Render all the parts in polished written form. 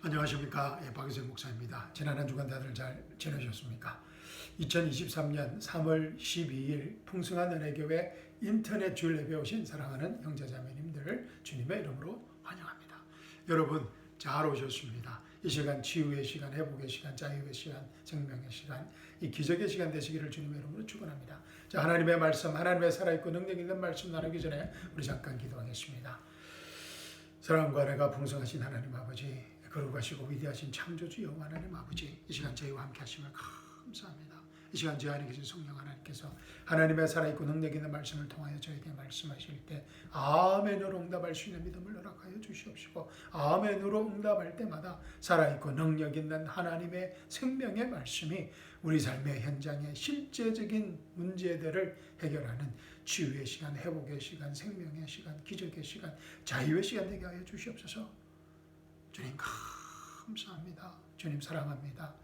안녕하십니까. 박유생 목사입니다. 지난 한 주간 다들 잘 지내셨습니까? 2023년 3월 12일 풍성한 은혜교회 인터넷 주일 예배 오신 사랑하는 형제자매님들을 주님의 이름으로 환영합니다. 여러분 잘 오셨습니다. 이 시간 치유의 시간, 회복의 시간, 자유의 시간, 생명의 시간, 이 기적의 시간 되시기를 주님의 이름으로 축원합니다. 자, 하나님의 말씀, 하나님의 살아있고 능력 있는 말씀 나누기 전에 우리 잠깐 기도하겠습니다. 사랑과 은혜가 풍성하신 하나님 아버지, 거룩하시고 위대하신 창조주 여호와 하나님 아버지, 이 시간 저희와 함께 하심을 감사합니다. 이 시간 저희 안에 계신 성령 하나님께서 하나님의 살아있고 능력 있는 말씀을 통하여 저에게 말씀하실 때 아멘으로 응답할 수 있는 믿음을 허락하여 주시옵시고, 아멘으로 응답할 때마다 살아있고 능력 있는 하나님의 생명의 말씀이 우리 삶의 현장의 실제적인 문제들을 해결하는 치유의 시간, 회복의 시간, 생명의 시간, 기적의 시간, 자유의 시간 되게 하여 주시옵소서. 주님 감사합니다. 주님 사랑합니다.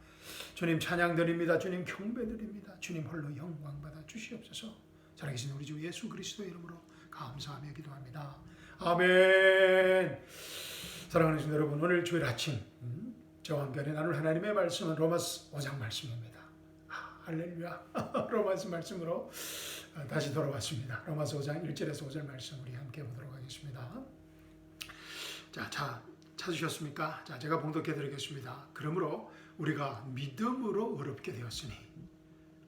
주님 찬양드립니다. 주님 경배드립니다. 주님 홀로 영광 받아 주시옵소서. 살아계신 우리 주 예수 그리스도의 이름으로 감사하며 기도합니다. 아멘. 사랑하는 신 여러분, 오늘 주일 아침 저와 함께 나눌 하나님의 말씀은 로마서 5장 말씀입니다. 할렐루야. 로마서 말씀으로 다시 돌아왔습니다. 로마서 5장 1절에서 5절 말씀 우리 함께 보도록 하겠습니다. 자, 찾으셨습니까? 자, 제가 봉독해 드리겠습니다. 그러므로 우리가 믿음으로 의롭게 되었으니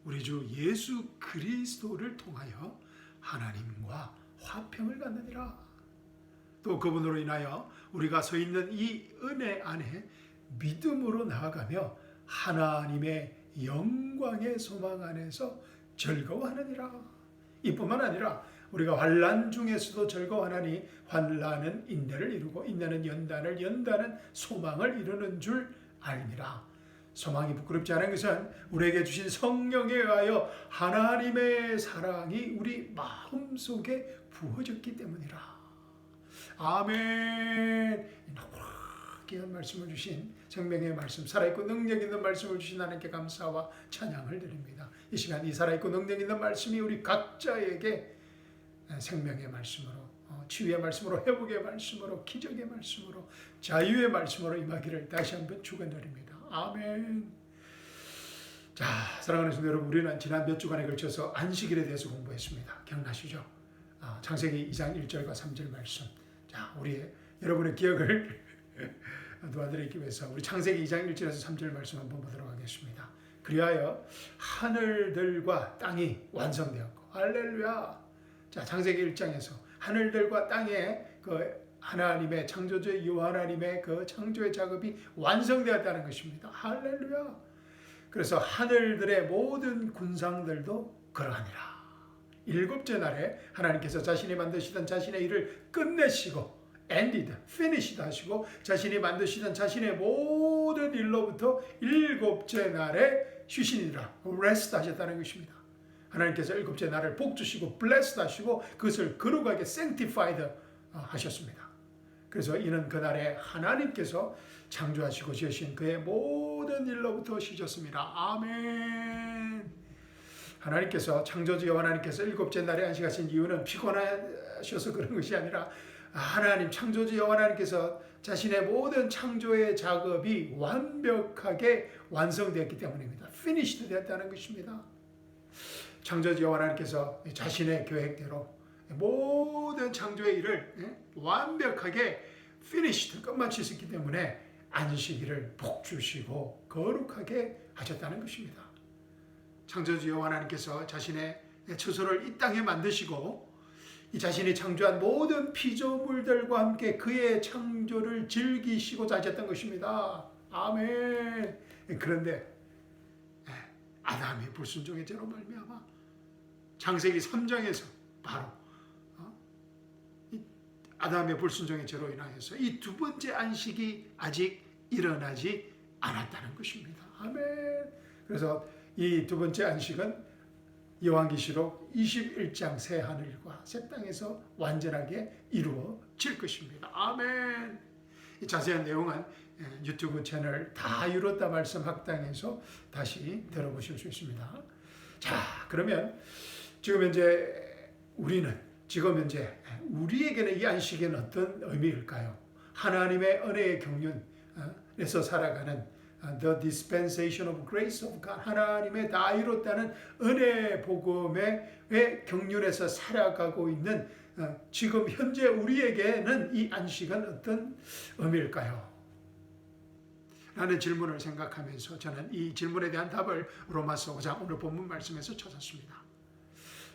우리 주 예수 그리스도를 통하여 하나님과 화평을 갖느니라. 또 그분으로 인하여 우리가 서 있는 이 은혜 안에 믿음으로 나아가며 하나님의 영광의 소망 안에서 즐거워하느니라. 이뿐만 아니라 우리가 환난 중에서도 즐거워하나니 환난은 인내를 이루고 인내는 연단을, 연단은 소망을 이루는 줄 알미라. 소망이 부끄럽지 않은 것은 우리에게 주신 성령에 의하여 하나님의 사랑이 우리 마음속에 부어졌기 때문이라. 아멘. 귀한 말씀을 주신 생명의 말씀, 살아있고 능력 있는 말씀을 주신 하나님께 감사와 찬양을 드립니다. 이 시간 이 살아있고 능력 있는 말씀이 우리 각자에게 생명의 말씀으로, 치유의 말씀으로, 회복의 말씀으로, 기적의 말씀으로, 자유의 말씀으로 임하기를 다시 한번 축원드립니다. 아멘. 자, 사랑하는 성도 여러분, 우리는 지난 몇 주간에 걸쳐서 안식일에 대해서 공부했습니다. 기억나시죠? 창세기 2장 1절과 3절 말씀. 자, 여러분의 기억을 도와드리기 위해서 우리 창세기 2장 1절에서 3절 말씀 한번 보도록 하겠습니다. 그리하여 하늘들과 땅이 완성되었고, 할렐루야. 자, 창세기 1장에서 하늘들과 땅에 하나님의 창조주 여호와 하나님의 창조의 작업이 완성되었다는 것입니다. 할렐루야. 그래서 하늘들의 모든 군상들도 그러하니라. 일곱째 날에 하나님께서 자신이 만드시던 자신의 일을 끝내시고 ended, finished 하시고 자신이 만드시던 자신의 모든 일로부터 일곱째 날에 쉬시니라, rest 하셨다는 것입니다. 하나님께서 일곱째 날을 복 주시고 blessed 하시고 그것을 거룩하게 sanctified 하셨습니다. 그래서 이는 그날에 하나님께서 창조하시고 지으신 그의 모든 일로부터 쉬셨습니다. 아멘. 하나님께서, 창조주 여호와 하나님께서 일곱째 날에 안식하신 이유는 피곤하셔서 그런 것이 아니라 하나님, 창조주 여호와 하나님께서 자신의 모든 창조의 작업이 완벽하게 완성되었기 때문입니다. finished 되었다는 것입니다. 창조주 여호와 하나님께서 자신의 계획대로 모든 창조의 일을 완벽하게 finished, 끝마치셨기 때문에 안식일을 복 주시고 거룩하게 하셨다는 것입니다. 창조주 여호와 하나님께서 자신의 처소를 이 땅에 만드시고 이 자신이 창조한 모든 피조물들과 함께 그의 창조를 즐기시고자 하셨던 것입니다. 아멘. 그런데 아담의 불순종의 죄로 말미암아 창세기 3장에서 바로 아담의 불순종의 죄로 인하여서 이 두 번째 안식이 아직 일어나지 않았다는 것입니다. 아멘. 그래서 이 두 번째 안식은 요한계시록 21장 새 하늘과 새 땅에서 완전하게 이루어질 것입니다. 아멘. 이 자세한 내용은 유튜브 채널 다 이뤘다 말씀 학당에서 다시 들어보실 수 있습니다. 자, 그러면 지금 현재 우리에게는 이 안식에는 어떤 의미일까요? 하나님의 은혜의 경륜, 에서 살아가는 The Dispensation of Grace of God, 하나님의 다 이뤘다는 은혜 복음의 경륜에서 살아가고 있는 지금 현재 우리에게는 이 안식은 어떤 의미일까요? 라는 질문을 생각하면서 저는 이 질문에 대한 답을 로마서 5장 오늘 본문 말씀에서 찾았습니다.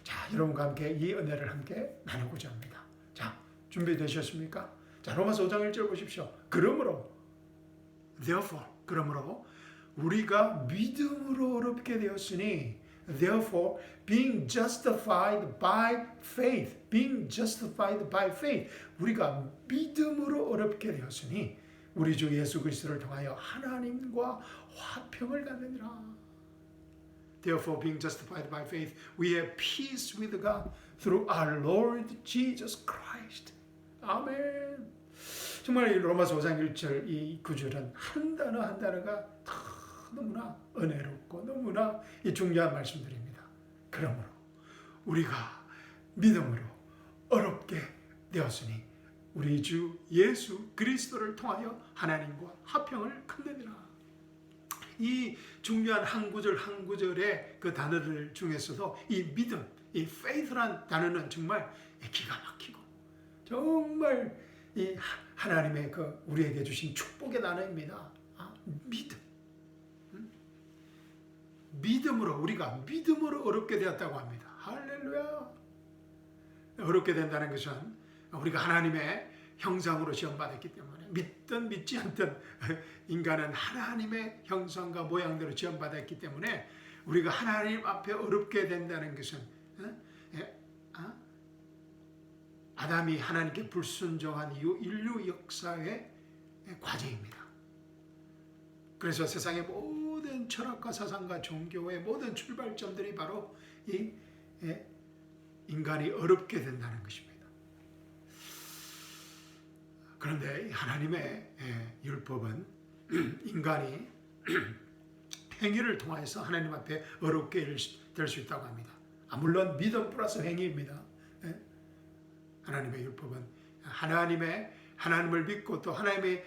자, 여러분과 함께 이 은혜를 함께 나누고자 합니다. 자, 준비되셨습니까? 자, 로마서 5장 1절 보십시오. 그러므로 therefore, 그러므로 우리가 믿음으로 어렵게 되었으니 therefore being justified by faith, being justified by faith, 우리가 믿음으로 어렵게 되었으니 우리 주 예수 그리스도를 통하여 하나님과 화평을 갖느니라. Therefore being justified by faith, we have peace with God through our Lord Jesus Christ. 아멘. 정말 이 로마서 5장 1절 이 구절은 한 단어 한 단어가 너무나 은혜롭고 너무나 이 중요한 말씀들입니다. 그러므로 우리가 믿음으로 어렵게 되었으니 우리 주 예수 그리스도를 통하여 하나님과 화평을 갖느니라. 이 중요한 한 구절 한 구절의 그 단어들 중에서도 이 믿음, 이 faith란 단어는 정말 기가 막히고 정말 이 하나님의 그 우리에게 주신 축복의 단어입니다. 믿음. 믿음으로 우리가 믿음으로 어렵게 되었다고 합니다. 할렐루야. 어렵게 된다는 것은 우리가 하나님의 형상으로 지음받았기 때문에 믿든 믿지 않든 인간은 하나님의 형상과 모양대로 지음받았기 때문에 우리가 하나님 앞에 어렵게 된다는 것은 아담이 하나님께 불순종한 이후 인류 역사의 과제입니다. 그래서 세상의 모든 철학과 사상과 종교의 모든 출발점들이 바로 이 인간이 어렵게 된다는 것입니다. 그런데 하나님의 율법은 인간이 행위를 통해서 하나님 앞에 어렵게 될 수 있다고 합니다. 물론 믿음 플러스 행위입니다. 하나님의 율법은 하나님을 믿고 또 하나님의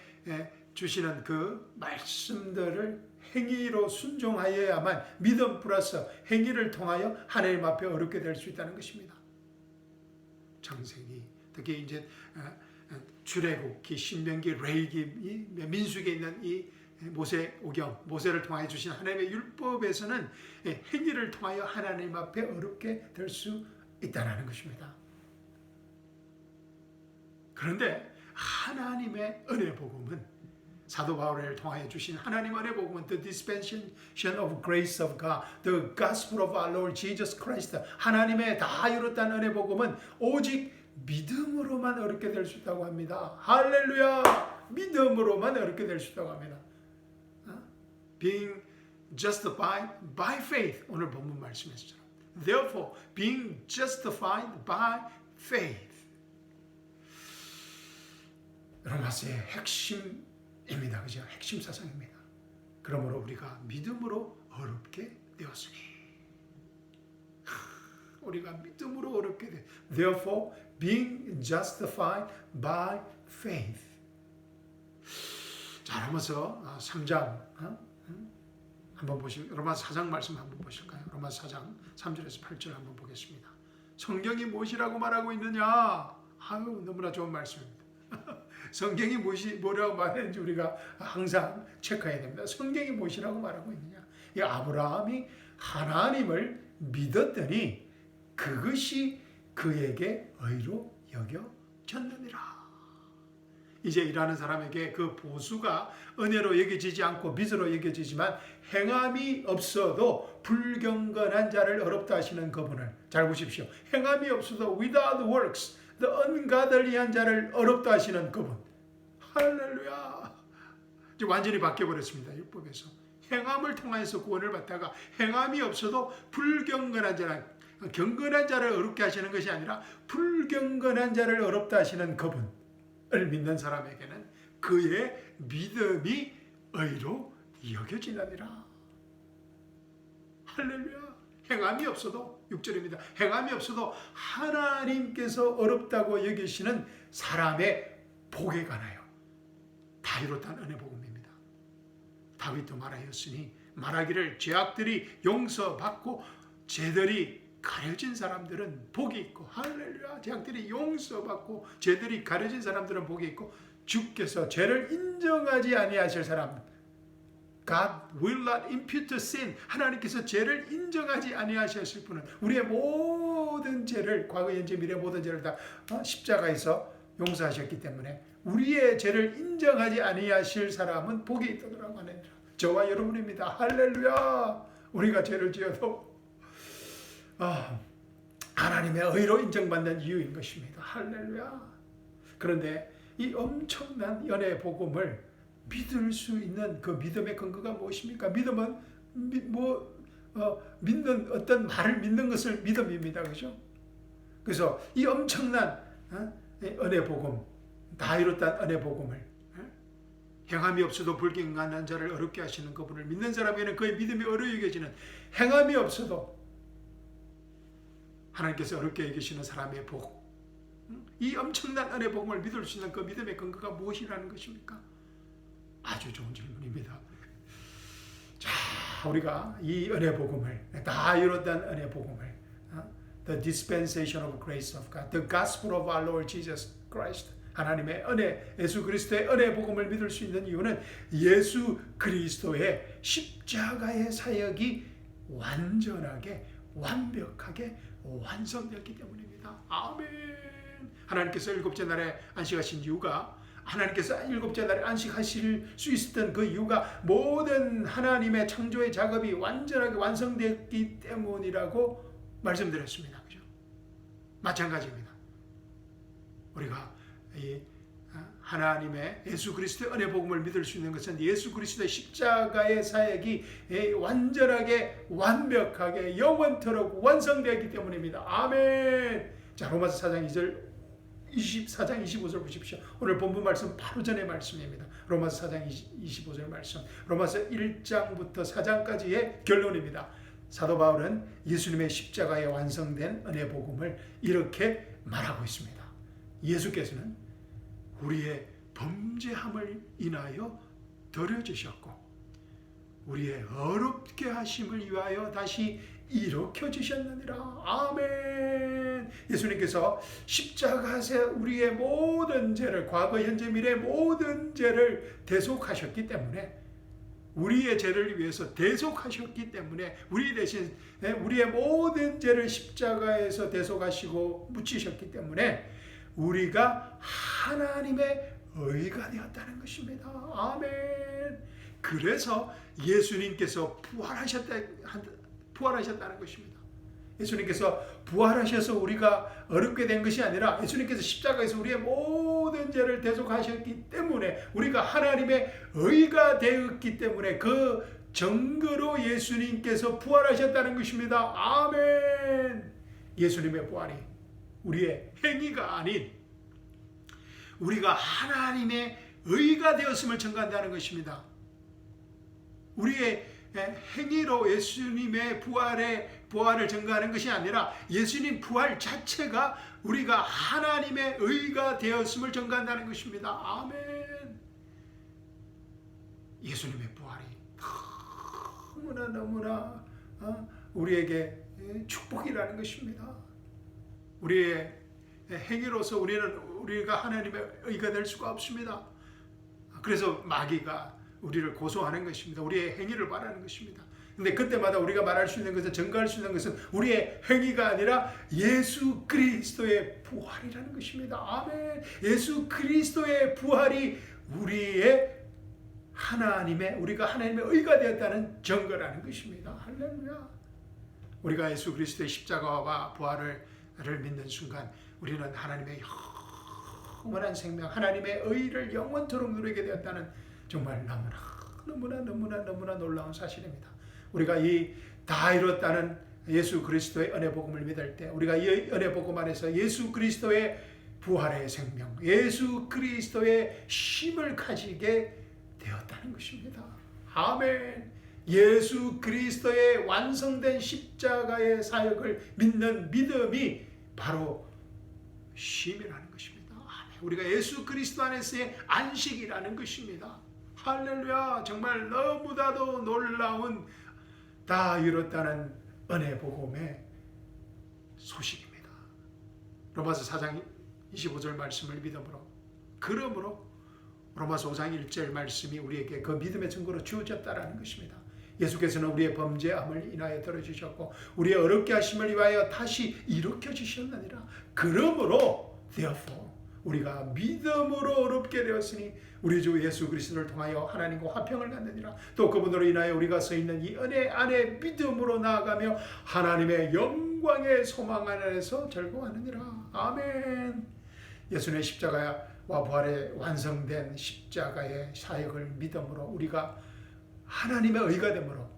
주시는 그 말씀들을 행위로 순종하여야만 믿음 플러스 행위를 통하여 하나님 앞에 어렵게 될 수 있다는 것입니다. 창세기, 특히 이제 출애굽기, 신명기, 레위기, 민수기에 있는 이 모세오경, 모세를 통하여 주신 하나님의 율법에서는 행위를 통하여 하나님 앞에 어렵게 될 수 있다는 것입니다. 그런데 하나님의 은혜 복음은 사도 바울을 통하여 주신 하나님 은혜 복음은 the dispensation of grace of God, the gospel of our Lord Jesus Christ, 하나님의 다 이뤘다는 은혜 복음은 오직 믿음으로만 어렵게 될 수 있다고 합니다. 할렐루야! 믿음으로만 어렵게 될 수 있다고 합니다. Being justified by faith, 오늘 본문 말씀에서처럼 Therefore, being justified by faith. 로마서의 핵심입니다. 그죠? 핵심 사상입니다. 그러므로 우리가 믿음으로 어렵게 되었으니 우리가 믿음으로 어렵게 돼. Therefore, being justified by faith. 자, 로마서 3장 한번 로마서 4장 말씀 한번 보실까요? 로마서 4장 3절에서 8절 한번 보겠습니다. 성경이 무엇이라고 말하고 있느냐? 아유, 너무나 좋은 말씀입니다. 성경이 뭐라고 말하는지 우리가 항상 체크해야 됩니다. 성경이 무엇이라고 말하고 있느냐? 이 아브라함이 하나님을 믿었더니 그것이 그에게 의로 여겨졌느니라. 이제 일하는 사람에게 그 보수가 은혜로 여겨지지 않고 빚으로 여겨지지만 행함이 없어도 불경건한 자를 어렵다 하시는 그분을 잘 보십시오. 행함이 없어도 without works, the ungodly한 자를 어렵다 하시는 그분. 할렐루야. 이제 완전히 바뀌어버렸습니다. 율법에서. 행함을 통해서 구원을 받다가 행함이 없어도 불경건한 자를, 경건한 자를 어렵게 하시는 것이 아니라 불경건한 자를 어렵다 하시는 그분을 믿는 사람에게는 그의 믿음이 의로 여겨지느니라. 할렐루야. 행함이 없어도 6절입니다. 행함이 없어도 하나님께서 어렵다고 여기시는 사람의 복에 관하여 다 이뤘다는 은혜 복음입니다. 다윗도 말하였으니 말하기를 죄악들이 용서받고 죄들이 가려진 사람들은 복이 있고, 할렐루야, 죄악들이 용서받고 죄들이 가려진 사람들은 복이 있고, 주께서 죄를 인정하지 아니하실 사람, God will not impute sin, 하나님께서 죄를 인정하지 아니하셨을 분은 우리의 모든 죄를, 과거 현재 미래 모든 죄를 다 십자가에서 용서하셨기 때문에 우리의 죄를 인정하지 아니하실 사람은 복이 있도록 하느니라. 저와 여러분입니다. 할렐루야. 우리가 죄를 지어도 하나님의 의로 인정받는 이유인 것입니다. 할렐루야. 그런데 이 엄청난 연애의 복음을 믿을 수 있는 그 믿음의 근거가 무엇입니까? 믿음은 믿는 어떤 말을 믿는 것을 믿음입니다. 그죠? 그래서 이 엄청난 은혜 복음, 다 이뤘다 은혜 복음을, 행함이 없어도 불경건한 자를 어렵게 하시는 그분을 믿는 사람에게는 그의 믿음이 어려워 여겨지는, 행함이 없어도 하나님께서 어렵게 여기시는 사람의 복, 이 엄청난 은혜 복음을 믿을 수 있는 그 믿음의 근거가 무엇이라는 것입니까? 아주 좋은 질문입니다. 자, 우리가 이 은혜 복음을, 다 이뤘다는 은혜 복음을, The dispensation of grace of God, the gospel of our Lord Jesus Christ, 하나님의 은혜, 예수 그리스도의 은혜 복음을 믿을 수 있는 이유는 예수 그리스도의 십자가의 사역이 완전하게, 완벽하게 완성되었기 때문입니다. 아멘. 하나님께서 일곱째 날에 안식하신 이유가, 하나님께서 일곱째 날에 안식하실 수 있었던 그 이유가 모든 하나님의 창조의 작업이 완전하게 완성되었기 때문이라고 말씀드렸습니다. 그죠? 마찬가지입니다. 우리가 이 하나님의 예수 그리스도의 은혜 복음을 믿을 수 있는 것은 예수 그리스도의 십자가의 사역이 완전하게, 완벽하게, 영원토록 완성되었기 때문입니다. 아멘. 자, 로마서 4장 2절 24장 25절 보십시오. 오늘 본문 말씀 바로 전의 말씀입니다. 로마서 4장 25절 말씀, 로마서 1장부터 4장까지의 결론입니다. 사도 바울은 예수님의 십자가에 완성된 은혜 복음을 이렇게 말하고 있습니다. 예수께서는 우리의 범죄함을 인하여 들여주셨고 우리의 어렵게 하심을 위하여 다시 일으켜 주셨느니라. 아멘. 예수님께서 십자가에서 우리의 모든 죄를, 과거 현재 미래 모든 죄를 대속하셨기 때문에, 우리의 죄를 위해서 대속하셨기 때문에, 우리 대신 우리의 모든 죄를 십자가에서 대속하시고 묻히셨기 때문에 우리가 하나님의 의가 되었다는 것입니다. 아멘. 그래서 예수님께서 부활하셨다는 것입니다. 예수님께서 부활하셔서 우리가 어렵게 된 것이 아니라 예수님께서 십자가에서 우리의 모든 죄를 대속하셨기 때문에 우리가 하나님의 의가 되었기 때문에 그 증거로 예수님께서 부활하셨다는 것입니다. 아멘. 예수님의 부활이 우리의 행위가 아닌 우리가 하나님의 의가 되었음을 증거한다는 것입니다. 우리의 행위로 예수님의 부활을 증거하는 것이 아니라 예수님 부활 자체가 우리가 하나님의 의가 되었음을 증거한다는 것입니다. 아멘. 예수님의 부활이 너무나 우리에게 축복이라는 것입니다. 우리의 행위로서 우리가 하나님의 의가 될 수가 없습니다. 그래서 마귀가 우리를 고소하는 것입니다. 우리의 행위를 말하는 것입니다. 근데 그때마다 우리가 말할 수 있는 것은, 증거할 수 있는 것은 우리의 행위가 아니라 예수 그리스도의 부활이라는 것입니다. 아멘. 예수 그리스도의 부활이 우리가 하나님의 의가 되었다는 증거라는 것입니다. 할렐루야. 우리가 예수 그리스도의 십자가와 부활을 믿는 순간 우리는 하나님의 영원한 생명, 하나님의 의를 영원토록 누리게 되었다는 정말 너무나 놀라운 사실입니다. 우리가 이 다 이뤘다는 예수 그리스도의 은혜 복음을 믿을 때, 우리가 이 은혜 복음 안에서 예수 그리스도의 부활의 생명, 예수 그리스도의 힘을 가지게 되었다는 것입니다. 아멘. 예수 그리스도의 완성된 십자가의 사역을 믿는 믿음이 바로 쉼이라는 것입니다. 아멘. 우리가 예수 그리스도 안에서의 안식이라는 것입니다. 할렐루야. 정말 너무나도 놀라운 다 이뤘다는 은혜 복음의 소식입니다. 로마서 4장 25절 말씀을 믿음으로, 그러므로 로마서 5장 1절 말씀이 우리에게 그 믿음의 증거로 주어졌다라는 것입니다. 예수께서는 우리의 범죄함을 인하여 들어주셨고 우리의 어렵게 하심을 위하여 다시 일으켜 주셨느니라. 그러므로 therefore 우리가 믿음으로 어렵게 되었으니 우리 주 예수 그리스도를 통하여 하나님과 화평을 갖느니라. 또 그분으로 인하여 우리가 서 있는 이 은혜 안에 믿음으로 나아가며 하나님의 영광의 소망 안에서 즐거워하느니라. 아멘. 예수님의 십자가와 부활에 완성된 십자가의 사역을 믿음으로 우리가 하나님의 의가 되므로,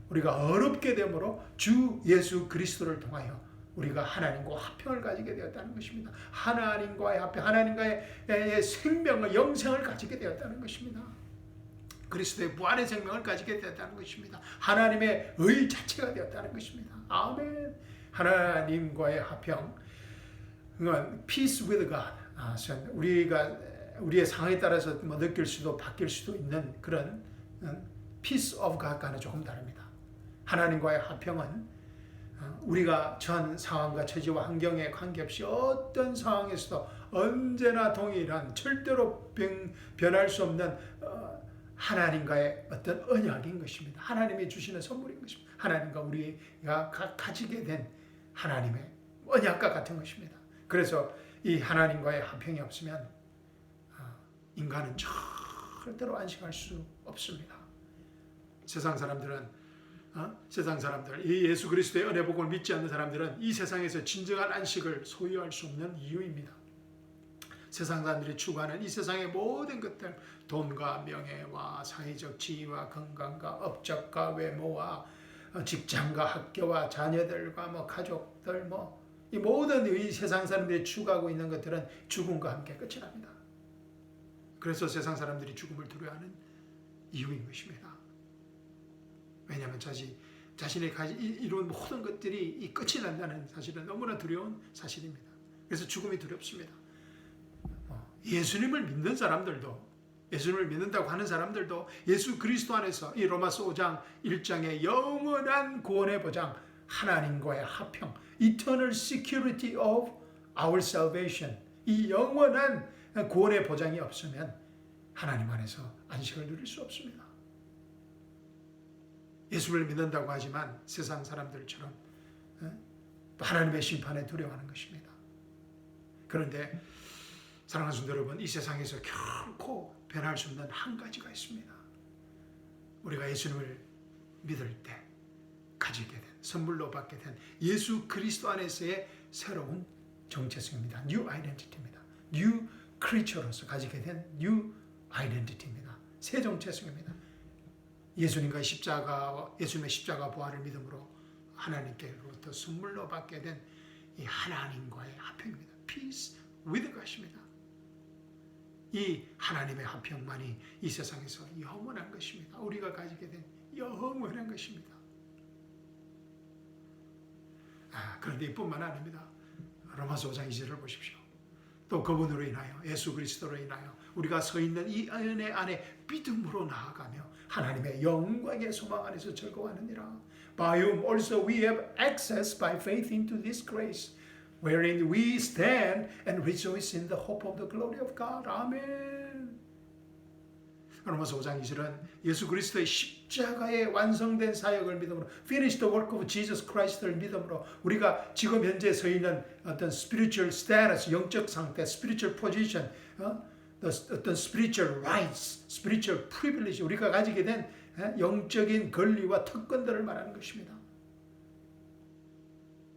우리가 어렵게 되므로 주 예수 그리스도를 통하여 우리가 하나님과 화평을 가지게 되었다는 것입니다. 하나님과의 화평, 하나님과의 생명을, 영생을 가지게 되었다는 것입니다. 그리스도의 부활의 생명을 가지게 되었다는 것입니다. 하나님의 의 자체가 되었다는 것입니다. 아멘. 하나님과의 화평, peace with God. 우리의 상황에 따라서 뭐 느낄 수도 바뀔 수도 있는 그런 peace of God과는 조금 다릅니다. 하나님과의 화평은 우리가 전 상황과 처지와 환경에 관계없이 어떤 상황에서도 언제나 동일한, 절대로 변할 수 없는 하나님과의 어떤 언약인 것입니다. 하나님이 주시는 선물인 것입니다. 하나님과 우리가 가지게 된 하나님의 언약과 같은 것입니다. 그래서 이 하나님과의 화평이 없으면 인간은 절대로 안식할 수 없습니다. 세상 사람들, 이 예수 그리스도의 은혜 복음을 믿지 않는 사람들은 이 세상에서 진정한 안식을 소유할 수 없는 이유입니다. 세상 사람들이 추구하는 이 세상의 모든 것들, 돈과 명예와 사회적 지위와 건강과 업적과 외모와 직장과 학교와 자녀들과 가족들, 이 모든 이 세상 사람들이 추구하고 있는 것들은 죽음과 함께 끝이 납니다. 그래서 세상 사람들이 죽음을 두려워하는 이유인 것입니다. 왜냐하면 자신이 이룬 모든 것들이 이 끝이 난다는 사실은 너무나 두려운 사실입니다. 그래서 죽음이 두렵습니다. 예수님을 믿는 사람들도, 예수님을 믿는다고 하는 사람들도 예수 그리스도 안에서 이 로마서 5장 1장의 영원한 구원의 보장, 하나님과의 화평, eternal security of our salvation, 이 영원한 구원의 보장이 없으면 하나님 안에서 안식을 누릴 수 없습니다. 예수를 믿는다고 하지만 세상 사람들처럼 또 하나님의 심판에 두려워하는 것입니다. 그런데 사랑하는 성도 여러분, 이 세상에서 결코 변할 수 없는 한 가지가 있습니다. 우리가 예수님을 믿을 때 가지게 된, 선물로 받게 된 예수 그리스도 안에서의 새로운 정체성입니다. New identity입니다. New creature로서 가지게 된 New identity입니다. 새 정체성입니다. 예수님의 십자가 부활을 믿음으로 하나님께로부터 선물로 받게 된 이 하나님과의 화평입니다. Peace with God입니다. 이 하나님의 화평만이 이 세상에서 영원한 것입니다. 우리가 가지게 된 영원한 것입니다. 그런데 이뿐만 아닙니다. 로마서 5장 2절을 보십시오. 또 그분으로 인하여, 예수 그리스도로 인하여 우리가 서 있는 이 은혜 안에 믿음으로 나아가며 하나님의 영광의 소망 안에서 즐거워하느니라. By whom also we have access by faith into this grace, wherein we stand and rejoice in the hope of the glory of God. 아멘. 로마서 5장 2절은 예수 그리스도의 십자가에 완성된 사역을 믿음으로, finish the work of Jesus Christ를 믿음으로 우리가 지금 현재 서 있는 어떤 spiritual status, 영적 상태, spiritual position, 어떤 spiritual rights, spiritual privilege, 우리가 가지게 된 영적인 권리와 특권들을 말하는 것입니다.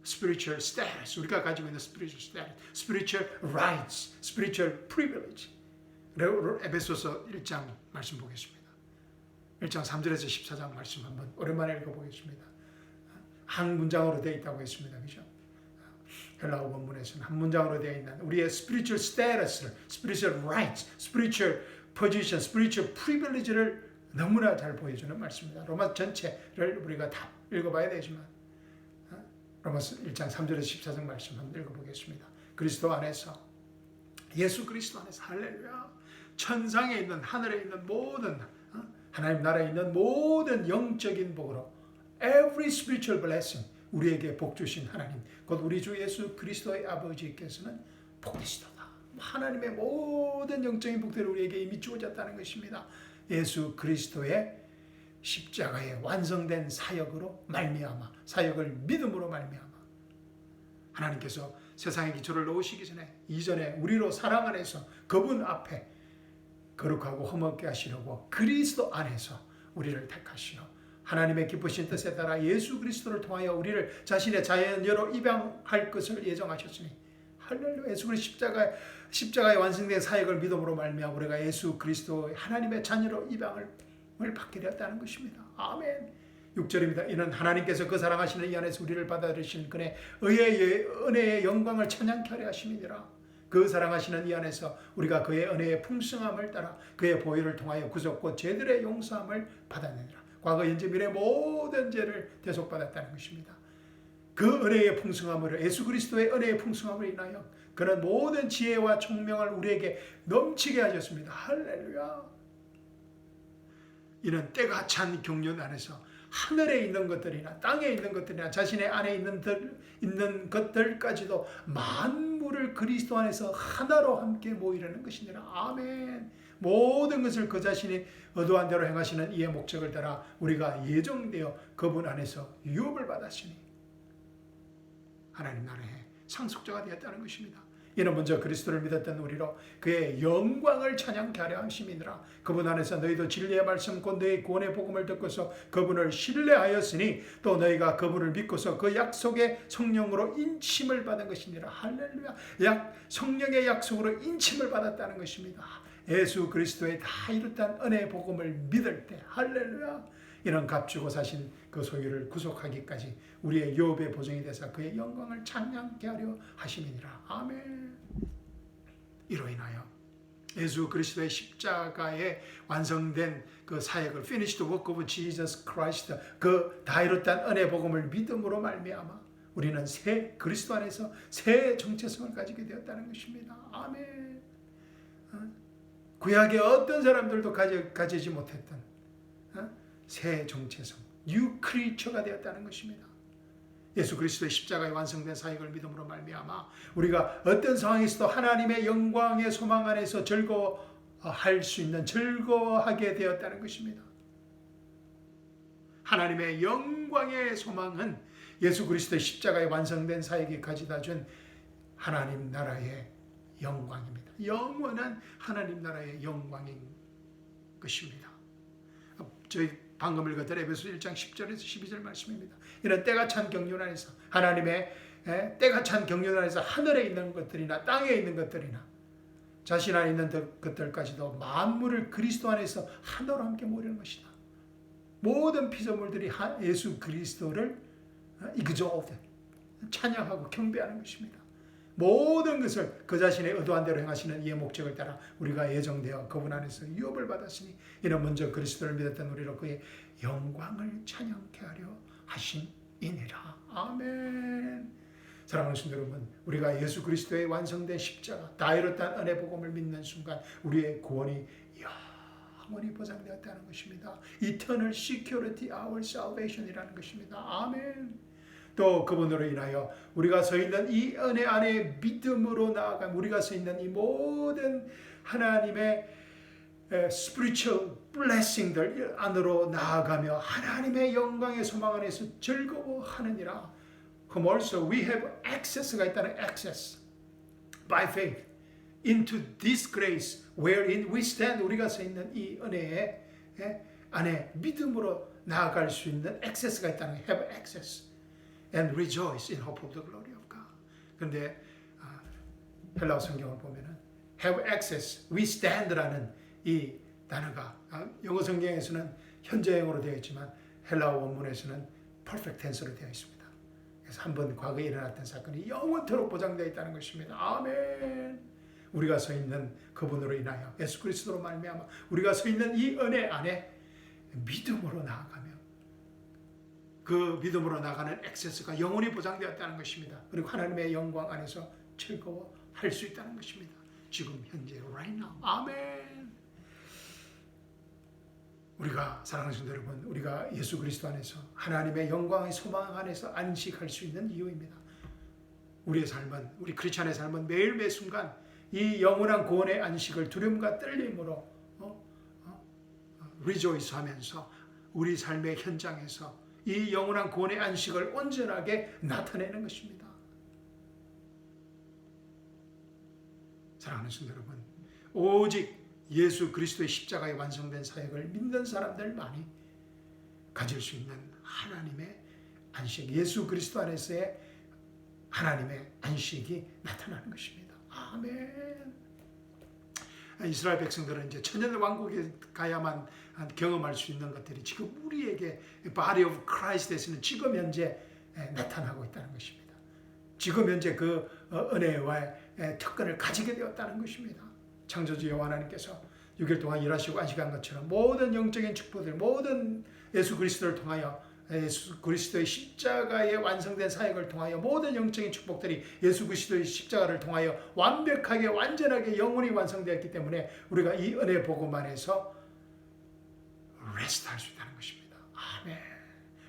spiritual status, 우리가 가지고 있는 spiritual status, spiritual rights, spiritual privilege. 에베소서 1장 말씀 보겠습니다. 1장 3절에서 14장 말씀 한번 오랜만에 읽어보겠습니다. 한 문장으로 되어 있다고 했습니다. 그죠? 헬라어 원문에서는 한 문장으로 되어 있는 우리의 spiritual status를, spiritual rights, spiritual position, spiritual privilege를 너무나 잘 보여주는 말씀입니다. 로마 전체를 우리가 다 읽어봐야 되지만 로마서 1장 3절에서 14장 말씀 한번 읽어보겠습니다. 그리스도 안에서, 예수 그리스도 안에서, 할렐루야, 천상에 있는 하늘에 있는 모든 하나님 나라에 있는 모든 영적인 복으로 every spiritual blessing 우리에게 복 주신 하나님 곧 우리 주 예수 그리스도의 아버지께서는 복되시도다. 하나님의 모든 영적인 복들이 우리에게 이미 주어졌다는 것입니다. 예수 그리스도의 십자가의 완성된 사역으로 말미암아 사역을 믿음으로 말미암아 하나님께서 세상의 기초를 놓으시기 전에 이전에 우리로 사랑 안에서 그분 앞에 거룩하고 흠없게 하시려고 그리스도 안에서 우리를 택하시어 하나님의 기쁘신 뜻에 따라 예수 그리스도를 통하여 우리를 자신의 자연여로 입양할 것을 예정하셨으니 할렐루야. 예수 그리스도 십자가의 완성된 사역을 믿음으로 말미암아 우리가 예수 그리스도의 하나님의 자녀로 입양을 받게 되었다는 것입니다. 아멘. 6절입니다. 이는 하나님께서 그 사랑하시는 이 안에서 우리를 받아들이신 그의 은혜의 영광을 찬양케 하려 하심이니라. 그 사랑하시는 이 안에서 우리가 그의 은혜의 풍성함을 따라 그의 보혈을 통하여 구속과 죄들의 용서함을 받았느니라. 과거 현재 미래의 모든 죄를 대속받았다는 것입니다. 그 은혜의 풍성함으로 예수 그리스도의 은혜의 풍성함을 인하여 그는 모든 지혜와 총명을 우리에게 넘치게 하셨습니다. 할렐루야. 이는 때가 찬 경륜 안에서 하늘에 있는 것들이나 땅에 있는 것들이나 자신의 안에 있는 것들까지도 만물을 그리스도 안에서 하나로 함께 모이려는 것이니라. 아멘. 모든 것을 그 자신이 의도한 대로 행하시는 이의 목적을 따라 우리가 예정되어 그분 안에서 유업을 받았으니 하나님 나라의 상속자가 되었다는 것입니다. 이는 먼저 그리스도를 믿었던 우리로 그의 영광을 찬양케 하려 하심이니라. 그분 안에서 너희도 진리의 말씀 곧 너희 구원의 복음을 듣고서 그분을 신뢰하였으니 또 너희가 그분을 믿고서 그 약속의 성령으로 인침을 받은 것이니라. 할렐루야. 성령의 약속으로 인침을 받았다는 것입니다. 예수 그리스도의 다 이뤘던 은혜의 복음을 믿을 때 할렐루야. 이는 값주고 사신 그 소유를 구속하기까지 우리의 유업의 보증이 되사 그의 영광을 찬양케 하려 하심이니라. 아멘. 이로 인하여 예수 그리스도의 십자가에 완성된 그 사역을 finished work of Jesus Christ 그 다 이뤘던 은혜 복음을 믿음으로 말미암아 우리는 새 그리스도 안에서 새 정체성을 가지게 되었다는 것입니다. 아멘. 구약의 어떤 사람들도 가지지 못했던 새 정체성, new creature가 되었다는 것입니다. 예수 그리스도의 십자가에 완성된 사역을 믿음으로 말미암아 우리가 어떤 상황에서도 하나님의 영광의 소망 안에서 즐거워할 수 있는 즐거워하게 되었다는 것입니다. 하나님의 영광의 소망은 예수 그리스도의 십자가에 완성된 사역이 가져다 준 하나님 나라의 영광입니다. 영원한 하나님 나라의 영광인 것입니다. 저희 방금 읽었던 에베소 1장 10절에서 12절 말씀입니다. 이런 때가 찬 경륜 안에서 하나님의 때가 찬 경륜 안에서 하늘에 있는 것들이나 땅에 있는 것들이나 자신 안에 있는 것들까지도 만물을 그리스도 안에서 하나로 함께 모이는 것이다. 모든 피조물들이 예수 그리스도를 exalt, 찬양하고 경배하는 것입니다. 모든 것을 그 자신의 의도한 대로 행하시는 이의 목적을 따라 우리가 예정되어 그분 안에서 유업을 받았으니 이는 먼저 그리스도를 믿었던 우리로 그의 영광을 찬양케 하려 하심이니라. 아멘. 사랑하는 성도 여러분, 우리가 예수 그리스도의 완성된 십자가 다 이뤘다는 은혜 복음을 믿는 순간 우리의 구원이 영원히 보장되었다는 것입니다. Eternal security our salvation이라는 것입니다. 아멘. 또 그분으로 인하여 우리가 서 있는 이 은혜 안에 믿음으로 나아가 우리가 서 있는 이 모든 하나님의 spiritual blessing들 안으로 나아가며 하나님의 영광의 소망 안에서 즐거워하느니라. Whom also we have access가 있다는 access by faith into this grace wherein we stand. 우리가 서 있는 이 은혜의 안에 믿음으로 나아갈 수 있는 access가 있다는 have access. And rejoice in hope of the glory of God. 그런데 헬라어 성경을 보면은 have access, we stand라는 이 단어가 영어 성경에서는 현재형으로 되어 있지만 헬라어 원문에서는 perfect tense로 되어 있습니다. 그래서 한번 과거에 일어났던 사건이 영원토록 보장되어 있다는 것입니다. 아멘. 우리가 서 있는 그분으로 인하여 예수 그리스도로 말미암아 우리가 서 있는 이 은혜 안에 믿음으로 나아가며 그 믿음으로 나가는 액세스가 영원히 보장되었다는 것입니다. 그리고 하나님의 영광 안에서 즐거워할 수 있다는 것입니다. 지금 현재 right now. 아멘. 우리가 사랑하는 성도 여러분, 우리가 예수 그리스도 안에서 하나님의 영광의 소망 안에서 안식할 수 있는 이유입니다. 우리의 삶은, 우리 크리스찬의 삶은 매일 매 순간 이 영원한 구원의 안식을 두려움과 떨림으로 rejoice 하면서 우리 삶의 현장에서 이 영원한 구원의 안식을 온전하게 나타내는 것입니다. 사랑하는 성도 여러분, 오직 예수 그리스도의 십자가에 완성된 사역을 믿는 사람들만이 가질 수 있는 하나님의 안식, 예수 그리스도 안에서의 하나님의 안식이 나타나는 것입니다. 아멘. 이스라엘 백성들은 이제 천년 왕국에 가야만 경험할 수 있는 것들이 지금 우리에게 body of Christ에서는 지금 현재 나타나고 있다는 것입니다. 지금 현재 그 은혜와 특권을 가지게 되었다는 것입니다. 창조주 여호와 하나님께서 6일 동안 일하시고 안식한 것처럼 모든 영적인 축복들, 모든 예수 그리스도를 통하여, 예수 그리스도의 십자가의 완성된 사역을 통하여 모든 영적인 축복들이 예수 그리스도의 십자가를 통하여 완벽하게 완전하게 영원히 완성되었기 때문에 우리가 이 은혜 복음 안에서 레스트할 수 있다는 것입니다. 아멘.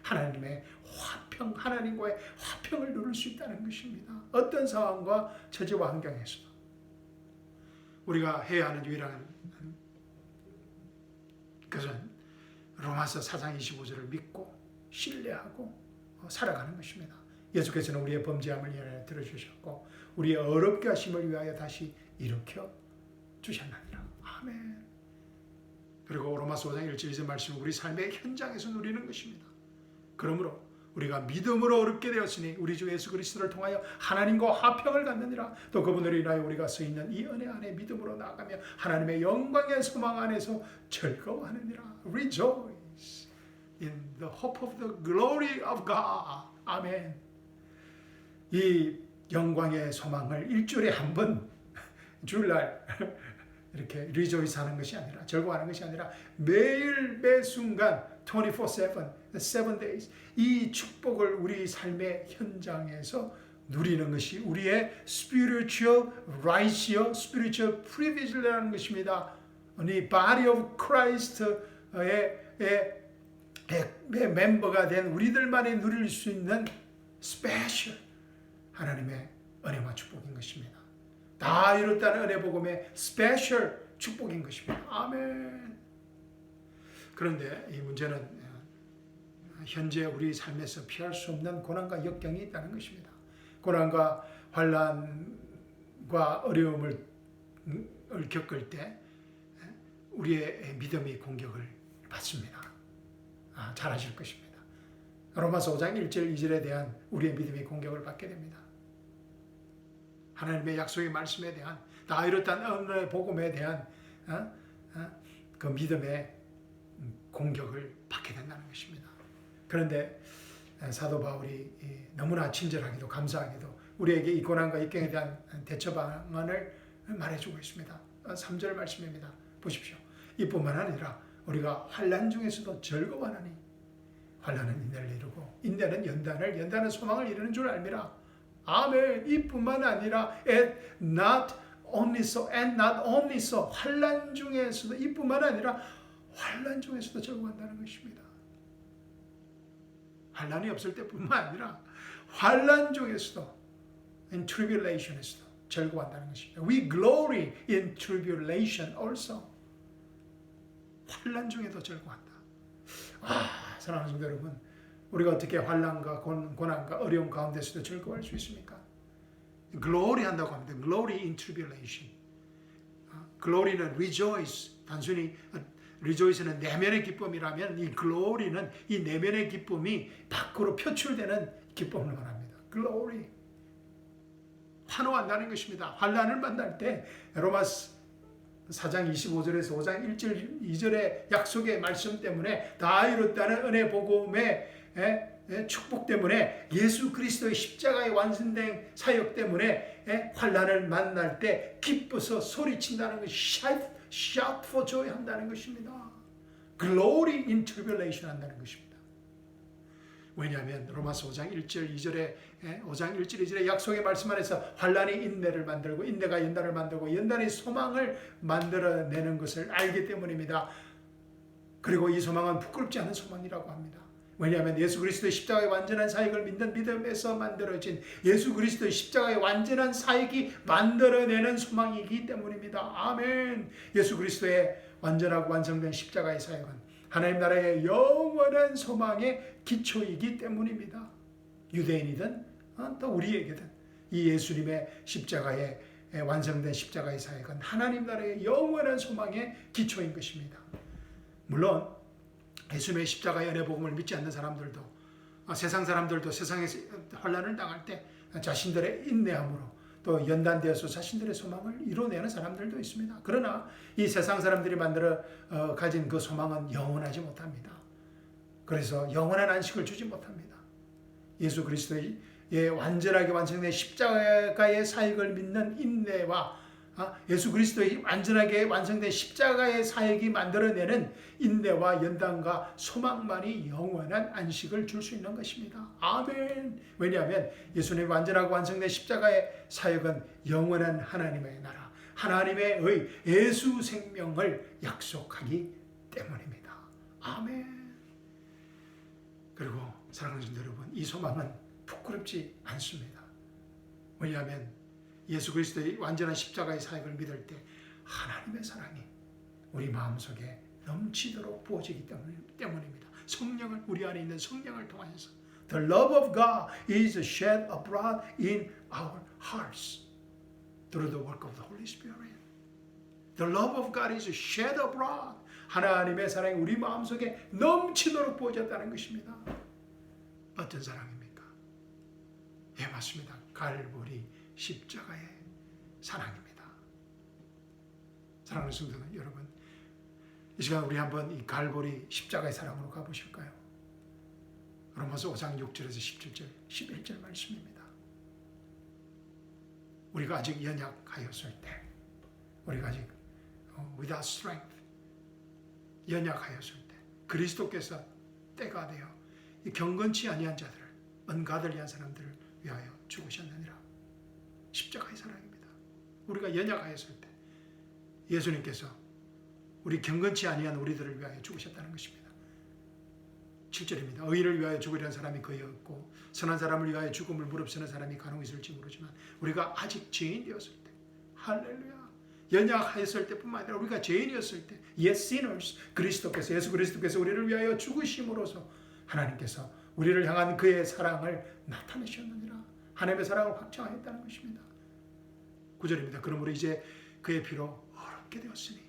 하나님의 화평, 하나님과의 화평을 누릴 수 있다는 것입니다. 어떤 상황과 처지와 환경에서도 우리가 해야 하는 유일한 것은 로마서 4장 25절을 믿고 신뢰하고 살아가는 것입니다. 예수께서는 우리의 범죄함을 위하여 들어주셨고 우리의 어렵게 하심을 위하여 다시 일으켜 주셨느니라. 아멘. 그리고 로마서 5장 1절 2절 말씀은 우리 삶의 현장에서 누리는 것입니다. 그러므로 우리가 믿음으로 어렵게 되었으니 우리 주 예수 그리스도를 통하여 하나님과 화평을 갖느니라. 또 그분으로 인하여 우리가 서 있는 이 은혜 안에 믿음으로 나아가며 하나님의 영광의 소망 안에서 즐거워하느니라. Rejoice in the hope of the glory of God. 아멘. 이 영광의 소망을 일주일에 한 번 주일날 이렇게 rejoice 하는 것이 아니라, 즐거워하는 것이 아니라 매일 매 순간 24/7, 7 days 이 축복을 우리 삶의 현장에서 누리는 것이 우리의 spiritual right이요, spiritual privilege라는 것입니다. 이 body of Christ의 멤버가 된 우리들만이 누릴 수 있는 스페셜 하나님의 은혜와 축복인 것입니다. 다 이뤘다는 은혜 복음의 스페셜 축복인 것입니다. 아멘. 그런데 이 문제는 현재 우리 삶에서 피할 수 없는 고난과 역경이 있다는 것입니다. 고난과 환난과 어려움을 겪을 때 우리의 믿음이 공격을 받습니다. 잘 아실 것입니다. 로마서 5장 1절 2절에 대한 우리의 믿음이 공격을 받게 됩니다. 하나님의 약속의 말씀에 대한, 다 이뤘다는 은혜의 복음에 대한 그 믿음의 공격을 받게 된다는 것입니다. 그런데 사도 바울이 너무나 친절하게도 감사하게도 우리에게 이 고난과 역경에 대한 대처 방안을 말해주고 있습니다. 3절 말씀입니다. 보십시오. 이뿐만 아니라 우리가 환난 중에서도 즐거워하나니 환난은 인내를 이루고 인내는 연단은 소망을 이루는 줄 알미라. 아멘. 이뿐만 아니라 and not only so 환난 중에서도, 이뿐만 아니라 환난 중에서도 즐거워한다는 것입니다. 환난이 없을 때뿐만 아니라 환난 중에서도, in tribulation에서도 즐거워한다는 것입니다. We glory in tribulation also. 환난 중에도 즐거워한다. 사랑하는 성도 여러분, 우리가 어떻게 환난과 고난과 어려움 가운데서도 즐거워할 수 있습니까? glory 한다고 합니다. glory in tribulation. glory는 rejoice, 단순히 rejoice는 내면의 기쁨이라면 이 glory는 이 내면의 기쁨이 밖으로 표출되는 기쁨을 말합니다. glory. 환호한다는 것입니다. 환난을 만날 때 로마서 4장 25절에서 5장 1절 2절의 약속의 말씀 때문에 다 이뤘다는 은혜 복음의 축복 때문에 예수 그리스도의 십자가의 완성된 사역 때문에 환난을 만날 때 기뻐서 소리친다는 것이 shout for joy 한다는 것입니다. glory in tribulation 한다는 것입니다. 왜냐하면 로마서 5장 1절 2절에 5장 1절 2절의 약속의 말씀 안에서 환난이 인내를 만들고 인내가 연단을 만들고 연단이 소망을 만들어내는 것을 알기 때문입니다. 그리고 이 소망은 부끄럽지 않은 소망이라고 합니다. 왜냐하면 예수 그리스도의 십자가의 완전한 사역을 믿는 믿음에서 만들어진 예수 그리스도의 십자가의 완전한 사역이 만들어내는 소망이기 때문입니다. 아멘. 예수 그리스도의 완전하고 완성된 십자가의 사역은 하나님 나라의 영원한 소망의 기초이기 때문입니다. 유대인이든 또 우리에게든 이 예수님의 십자가의 완성된 십자가의 사역은 하나님 나라의 영원한 소망의 기초인 것입니다. 물론 예수님의 십자가의 은혜 복음을 믿지 않는 사람들도 세상 사람들도 세상에서 환난을 당할 때 자신들의 인내함으로 또 연단되어서 자신들의 소망을 이뤄내는 사람들도 있습니다. 그러나 이 세상 사람들이 만들어 가진 그 소망은 영원하지 못합니다. 그래서 영원한 안식을 주지 못합니다. 예수 그리스도의 완전하게 완성된 십자가의 사역을 믿는 인내와 예수 그리스도의 완전하게 완성된 십자가의 사역이 만들어내는 인내와 연단과 소망만이 영원한 안식을 줄 수 있는 것입니다. 아멘. 왜냐하면 예수님의 완전하고 완성된 십자가의 사역은 영원한 하나님의 나라, 하나님의 예수 생명을 약속하기 때문입니다. 아멘. 그리고 사랑하는 성도 여러분, 이 소망은 부끄럽지 않습니다. 왜냐하면 예수 그리스도의 완전한 십자가의 사역을 믿을 때 하나님의 사랑이 우리 마음속에 넘치도록 부어지기 때문입니다. 성령을, 우리 안에 있는 성령을 통해서 The love of God is shed abroad in our hearts through the work of the Holy Spirit. The love of God is shed abroad. 하나님의 사랑이 우리 마음속에 넘치도록 부어졌다는 것입니다. 어떤 사랑입니까? 예, 맞습니다. 갈보리 십자가의 사랑입니다. 사랑하는 성도 여러분, 이 시간 우리 한번 이 갈보리 십자가의 사랑으로 가보실까요? 로마서 5장 6절에서 17절, 11절 말씀입니다. 우리가 아직 연약하였을 때, 우리가 아직 without strength, 연약하였을 때 그리스도께서 때가 되어 이 경건치 아니한 자들을, ungodly한 사람들을 위하여 죽으셨느니라. 십자가의 사랑입니다. 우리가 연약하였을 때 예수님께서 우리 경건치 아니한 우리들을 위하여 죽으셨다는 것입니다. 7절입니다. 의인을 위하여 죽으려는 사람이 거의 없고 선한 사람을 위하여 죽음을 무릅쓰는 사람이 간혹 있을지 모르지만 우리가 아직 죄인 되었을 때, 할렐루야, 연약하였을 때뿐만 아니라 우리가 죄인이었을 때, yes sinners, 그리스도께서, 예수 그리스도께서 우리를 위하여 죽으심으로써 하나님께서 우리를 향한 그의 사랑을 나타내셨느니라. 하나님의 사랑을 확증하였다는 것입니다. 9절입니다. 그러므로 이제 그의 피로 어렵게 되었으니,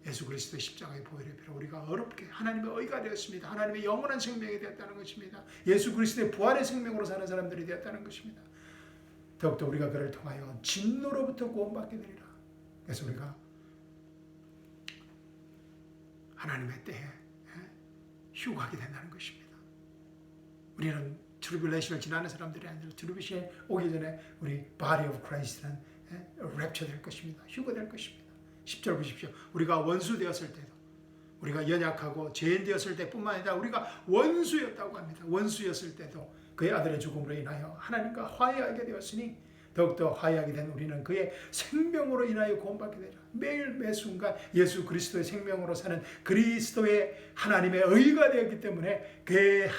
예수 그리스도의 십자가의 보혈의 피로 우리가 어렵게 하나님의 의가 되었습니다. 하나님의 영원한 생명이 되었다는 것입니다. 예수 그리스도의 부활의 생명으로 사는 사람들이 되었다는 것입니다. 더욱더 우리가 그를 통하여 진노로부터 구원받게 되리라. 그래서 우리가 하나님의 때에 휴가하게 된다는 것입니다. 우리는 트리뷸레이션을 지나는 사람들이 아니라 트리뷸레이션이 오기 전에 우리 body of Christ는 랩처 될 것입니다. 휴거될 것입니다. 10절 보십시오. 우리가 원수 되었을 때도, 우리가 연약하고 죄인 되었을 때뿐만 아니라 우리가 원수였다고 합니다. 원수였을 때도 그의 아들의 죽음으로 인하여 하나님과 화해하게 되었으니 더욱더 화해하게 된 우리는 그의 생명으로 인하여 구원받게 되리라. 매일 매순간 예수 그리스도의 생명으로 사는 그리스도의 하나님의 의가 되었기 때문에 그의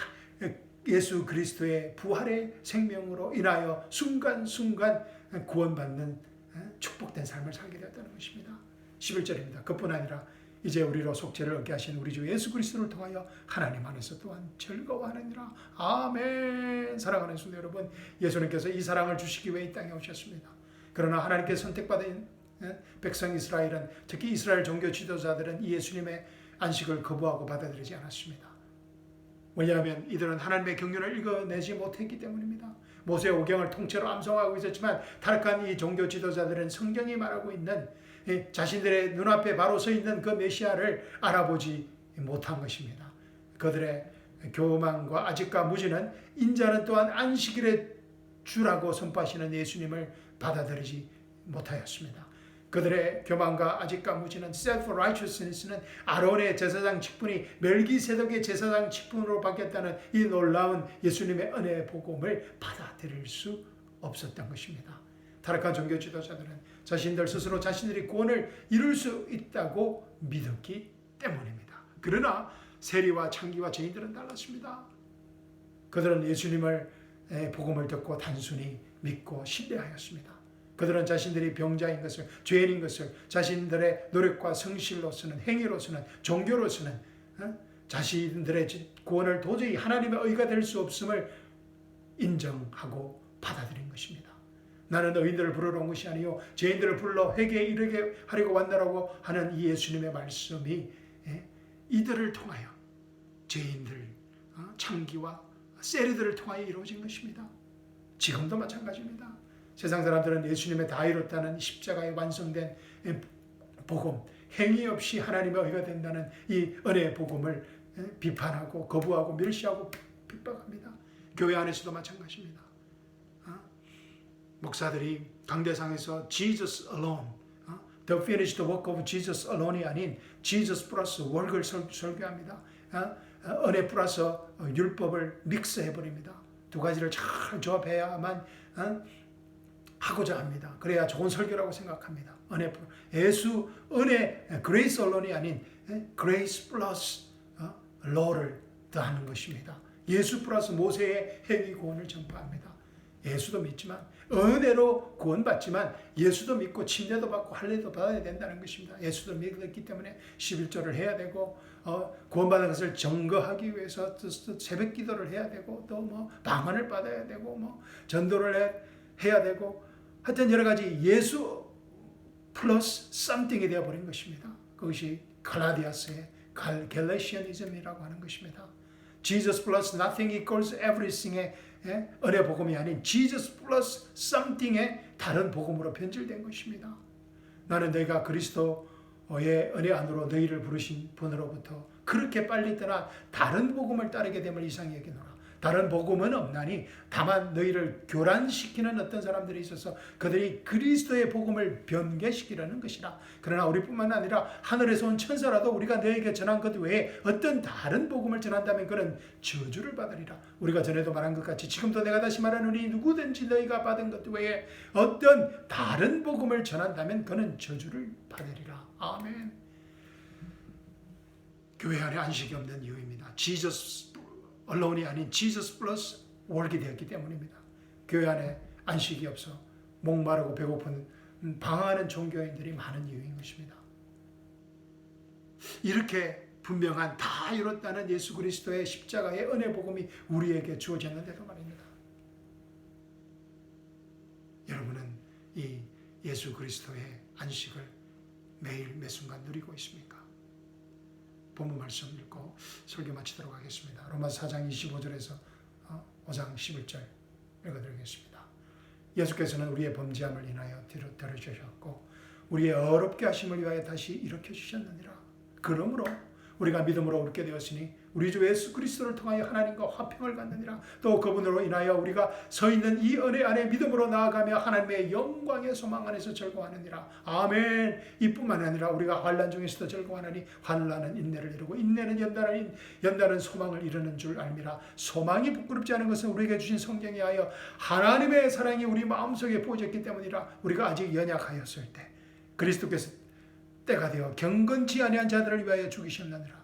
예수 그리스도의 부활의 생명으로 인하여 순간순간 구원받는 축복된 삶을 살게 되었다는 것입니다. 11절입니다. 그뿐 아니라 이제 우리로 속죄를 얻게 하신 우리 주 예수 그리스도를 통하여 하나님 안에서 또한 즐거워하느니라. 아멘. 사랑하는 성도 여러분, 예수님께서 이 사랑을 주시기 위해 이 땅에 오셨습니다. 그러나 하나님께 선택받은 백성 이스라엘은, 특히 이스라엘 종교 지도자들은 이 예수님의 안식을 거부하고 받아들이지 않았습니다. 왜냐하면 이들은 하나님의 경륜을 읽어내지 못했기 때문입니다. 모세의 오경을 통째로 암송하고 있었지만 타락한 이 종교 지도자들은 성경이 말하고 있는 자신들의 눈앞에 바로 서 있는 그 메시아를 알아보지 못한 것입니다. 그들의 교만과 아집과 무지는 인자는 또한 안식일의 주라고 선포하시는 예수님을 받아들이지 못하였습니다. 그들의 교만과 아집과 무지는 self-righteousness는 아론의 제사장 직분이 멜기세덱의 제사장 직분으로 바뀌었다는 이 놀라운 예수님의 은혜의 복음을 받아들일 수 없었던 것입니다. 타락한 종교 지도자들은 자신들 스스로 자신들이 구원을 이룰 수 있다고 믿었기 때문입니다. 그러나 세리와 창기와 죄인들은 달랐습니다. 그들은 예수님을 복음을 듣고 단순히 믿고 신뢰하였습니다. 그들은 자신들이 병자인 것을, 죄인인 것을 자신들의 노력과 성실로서는, 행위로서는, 종교로서는 자신들의 구원을 도저히 하나님의 의가 될 수 없음을 인정하고 받아들인 것입니다. 나는 의인들을 부르러 온 것이 아니요 죄인들을 불러 회개에 이르게 하려고 왔다라고 하는 이 예수님의 말씀이 이들을 통하여 죄인들, 창기와 세리들을 통하여 이루어진 것입니다. 지금도 마찬가지입니다. 세상 사람들은 예수님의 다 이뤘다는 십자가에 완성된 복음, 행위 없이 하나님의 의가 된다는 이 은혜의 복음을 비판하고 거부하고 멸시하고 핍박합니다. 교회 안에서도 마찬가지입니다. 목사들이 강대상에서 Jesus alone, the finished work of Jesus alone이 아닌 Jesus 플러스 work을 설교합니다. 은혜 플러스 율법을 믹스해버립니다. 두 가지를 잘 조합해야만 하고자 합니다. 그래야 좋은 설교라고 생각합니다. 예수 은혜 grace alone이 아닌 grace 플러스 law를 더하는 것입니다. 예수 플러스 모세의 행위 구원을 전파합니다. 예수도 믿지만 은혜로 구원받지만 예수도 믿고 침례도 받고 할례도 받아야 된다는 것입니다. 예수도 믿었기 때문에 11조를 해야 되고 구원받은 것을 증거하기 위해서 새벽 기도를 해야 되고 또 뭐 방언을 받아야 되고 뭐 전도를 해야 되고 하여튼 여러 가지 예수 플러스 something이 되어버린 것입니다. 그것이 갈라디아서의 갤레시아니즘이라고 하는 것입니다. Jesus plus nothing equals everything의 은혜 복음이 아닌 Jesus plus something의 다른 복음으로 변질된 것입니다. 나는 너희가 그리스도의 은혜 안으로 너희를 부르신 분으로부터 그렇게 빨리 떠나 다른 복음을 따르게 됨을 이상히 여기노라. 다른 복음은 없나니 다만 너희를 교란시키는 어떤 사람들이 있어서 그들이 그리스도의 복음을 변개시키려는 것이라. 그러나 우리뿐만 아니라 하늘에서 온 천사라도 우리가 너희에게 전한 것 외에 어떤 다른 복음을 전한다면 그는 저주를 받으리라. 우리가 전에도 말한 것 같이 지금도 내가 다시 말하노니 누구든지 너희가 받은 것 외에 어떤 다른 복음을 전한다면 그는 저주를 받으리라. 아멘. 교회 안에 안식이 없는 이유입니다. Jesus allone이 아닌 Jesus 플러스 work이 되었기 때문입니다. 교회 안에 안식이 없어 목마르고 배고픈 방황하는 종교인들이 많은 이유인 것입니다. 이렇게 분명한 다 이뤘다는 예수 그리스도의 십자가의 은혜 복음이 우리에게 주어졌는데도 말입니다. 여러분은 이 예수 그리스도의 안식을 매일 매 순간 누리고 있습니까? 본문 말씀 읽고 설교 마치도록 하겠습니다. 로마서 4장 25절에서 5장 11절 읽어드리겠습니다. 예수께서는 우리의 범죄함을 인하여 들어주셨고 우리의 어렵게 하심을 위하여 다시 일으켜주셨느니라. 그러므로 우리가 믿음으로 얻게 되었으니 우리 주 예수 그리스도를 통하여 하나님과 화평을 갖느니라. 또 그분으로 인하여 우리가 서 있는 이 은혜 안에 믿음으로 나아가며 하나님의 영광의 소망 안에서 즐거워하느니라. 아멘. 이뿐만 아니라 우리가 환난 중에서도 즐거워하나니 환난은 인내를 이루고 인내는 연단은 소망을 이루는 줄 알미라. 소망이 부끄럽지 않은 것은 우리에게 주신 성경에 하여 하나님의 사랑이 우리 마음속에 부어졌기 때문이라. 우리가 아직 연약하였을 때 그리스도께서 때가 되어 경건치 아니한 자들을 위하여 죽으셨느니라.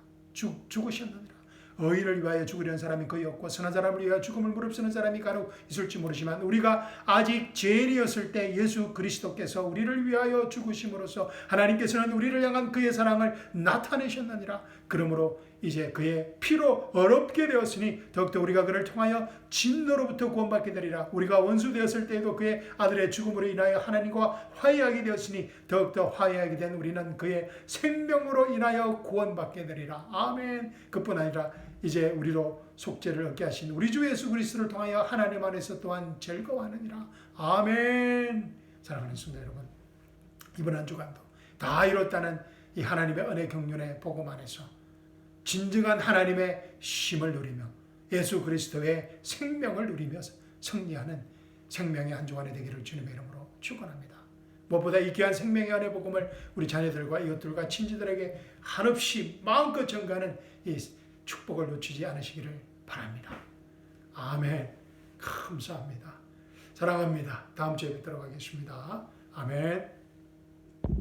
의인을 위하여 죽으려는 사람이 거의 없고 선한 사람을 위하여 죽음을 무릅쓰는 사람이 간혹 있을지 모르지만 우리가 아직 죄인이었을 때 예수 그리스도께서 우리를 위하여 죽으심으로써 하나님께서는 우리를 향한 그의 사랑을 나타내셨느니라. 그러므로 이제 그의 피로 어렵게 되었으니 더욱더 우리가 그를 통하여 진노로부터 구원받게 되리라. 우리가 원수 되었을 때에도 그의 아들의 죽음으로 인하여 하나님과 화해하게 되었으니 더욱더 화해하게 된 우리는 그의 생명으로 인하여 구원받게 되리라. 아멘. 그뿐 아니라 이제 우리로 속죄를 얻게 하신 우리 주 예수 그리스도를 통하여 하나님 안에서 또한 즐거워하느니라. 아멘. 사랑하는 성도 여러분, 이번 한 주간도 다 이뤘다는 이 하나님의 은혜 경륜의 복음 안에서 진정한 하나님의 쉼을 누리며 예수 그리스도의 생명을 누리며 승리하는 생명의 한 주간이 되기를 주님의 이름으로 축원합니다. 무엇보다 이 귀한 생명의 은혜 복음을 우리 자녀들과 이웃들과 친지들에게 한없이 마음껏 전가하는 이 축복을 놓치지 않으시기를 바랍니다. 아멘. 감사합니다. 사랑합니다. 다음 주에 뵙도록 하겠습니다. 아멘.